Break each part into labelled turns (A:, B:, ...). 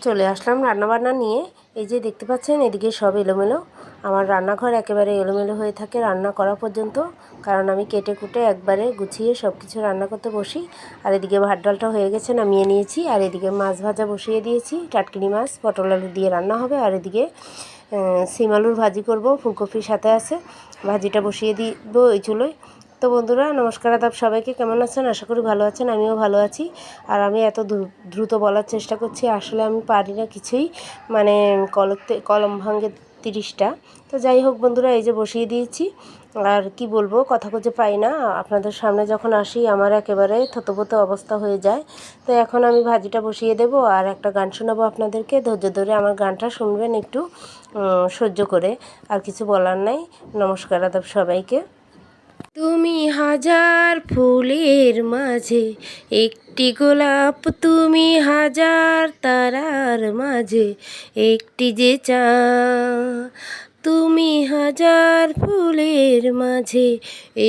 A: চলে আসলাম রান্নাবান্না নিয়ে। এই যে দেখতে পাচ্ছেন এদিকে সব এলোমেলো, আমার রান্নাঘর একেবারে এলোমেলো হয়ে থাকে রান্না করা পর্যন্ত, কারণ আমি কেটে কুটে একবারে গুছিয়ে সব কিছু রান্না করতে বসি। আর এদিকে ভাত ডালটা হয়ে গেছে, নামিয়ে নিয়েছি। আর এদিকে মাছ ভাজা বসিয়ে দিয়েছি, টাটকিনি মাছ পটল আলু দিয়ে রান্না হবে। আর এদিকে সিম আলুর ভাজি করব, ফুলকপির সাথে আছে, ভাজিটা বসিয়ে দিব এই চুলোয়। তো বন্ধুরা নমস্কার, আদাব সবাইকে। কেমন আছেন? আশা করি ভালো আছেন, আমিও ভালো আছি। আর আমি এত দ্রুত বলার চেষ্টা করছি, আসলে আমি পারি না কিছুই, মানে কলম ভাঙে 30টা। তো যাই হোক বন্ধুরা, এই যে বসিয়ে দিয়েছি। আর কি বলবো, কথা খুঁজে পাই না, আপনাদের সামনে যখন আসি আমার একেবারে থতবত অবস্থা হয়ে যায়। তো এখন আমি ভাজিটা বসিয়ে দেব আর একটা গান শোনাবো আপনাদেরকে, ধৈর্য ধরে আমার গানটা শুনবেন একটু সহ্য করে। আর কিছু বলার নাই। নমস্কার, আদাব সবাইকে। তুমি হাজার ফুলের মাঝে একটি গোলাপ, তুমি হাজার তারার মাঝে একটি যে চাঁদ। তুমি হাজার ফুলের মাঝে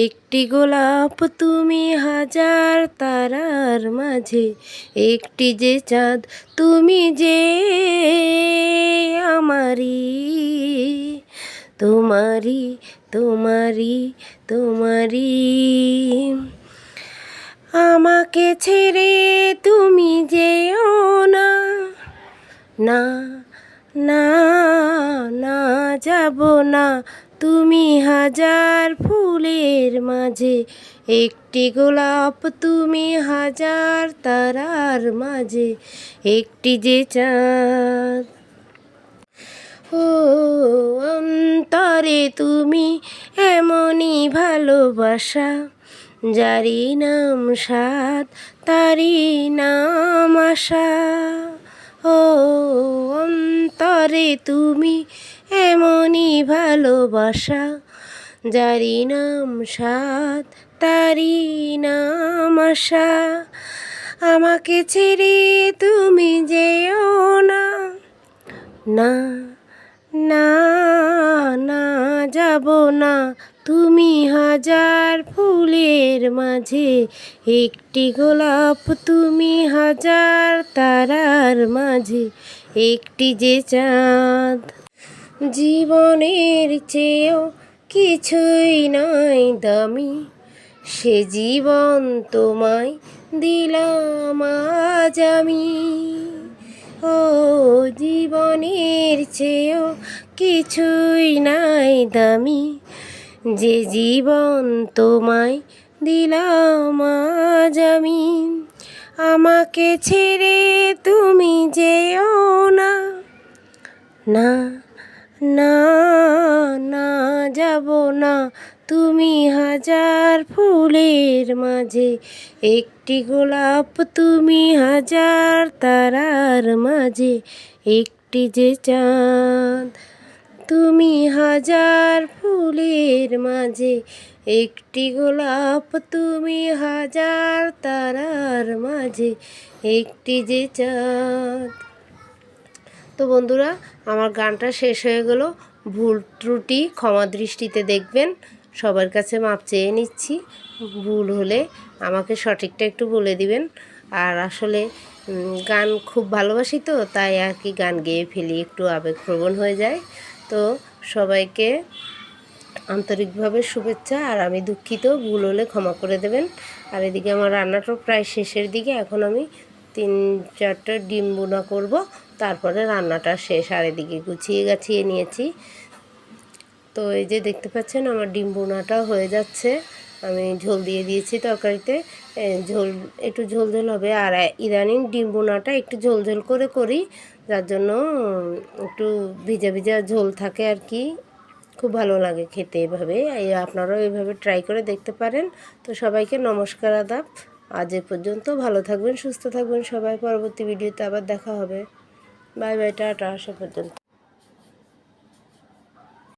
A: একটি গোলাপ, তুমি হাজার তারার মাঝে একটি যে চাঁদ। তুমি যে আমারি, তোমারি তোমারি তোমারি। আমাকে ছেড়ে তুমি যেও না, না না না যাব না। তুমি হাজার ফুলের মাঝে একটি গোলাপ, তুমি হাজার তারার মাঝে একটি যে চাঁদ। ও অন্তরে তুমি এমনই ভালোবাসা, যারি নাম সাত তারি নাম আশা। ও অন্তরে তুমি এমনই ভালোবাসা, যারি নাম সাত তারি নাম আশা। আমাকে ছেড়ে তুমি যেও না, না না না যাব না। তুমি হাজার ফুলের মাঝে একটি গোলাপ, তুমি হাজার তারার মাঝে একটি যে চাঁদ। জীবনের চেয়েও কিছুই নাই দামি, সে জীবন তোমায় দিলাম আজ আমি। ও জীবনের চেয়েও কিছুই নাই দামি, যে জীবন তোমায় দিলাম আজ আমি। আমাকে ছেড়ে তুমি যেও না, না না না যাব না। তুমি হাজার ফুলের মাঝে একটি গোলাপ, তুমি হাজার তারার মাঝে একটি যে চাঁদ। তুমি হাজার ফুলের মাঝে একটি গোলাপ, তুমি হাজার তারার মাঝে একটি যে চাঁদ। তো বন্ধুরা আমার গানটা শেষ হয়ে গেল। ভুল ত্রুটি ক্ষমা দৃষ্টিতে দেখবেন, সবার কাছে মাপ চেয়ে নিচ্ছি। ভুল হলে আমাকে সঠিকটা একটু বলে দিবেন। আর আসলে গান খুব ভালোবাসি, তো তাই আর কি গান গেয়ে ফেলি, একটু আবেগপ্রবণ হয়ে যায়। তো সবাইকে আন্তরিকভাবে শুভেচ্ছা, আর আমি দুঃখিত, ভুল হলে ক্ষমা করে দেবেন। আর এদিকে আমার রান্নাটা প্রায় শেষের দিকে, এখন আমি 3-4টা ডিম বোনা করব, তারপরে রান্নাটা শেষ। আর এদিকে গুছিয়ে গাছিয়ে নিয়েছি। তো এই যে দেখতে পাচ্ছেন আমার ডিম বোনাটা হয়ে যাচ্ছে, আমি ঝোল দিয়ে দিয়েছি তরকারিতে। ঝোল একটু ঝোল ঝোল হবে। আর ইদানিং ডিম বোনাটা একটু ঝোল ঝোল করে করি, যার জন্য একটু ভিজা ভিজা ঝোল থাকে আর কি, খুব ভালো লাগে খেতে এভাবে। আপনারাও এভাবে ট্রাই করে দেখতে পারেন। তো সবাইকে নমস্কার, আদাব। আজ এ পর্যন্ত। ভালো থাকবেন, সুস্থ থাকবেন সবাই। পরবর্তী ভিডিওতে আবার দেখা হবে। বাই বাই, টাটা, আসা পর্যন্ত।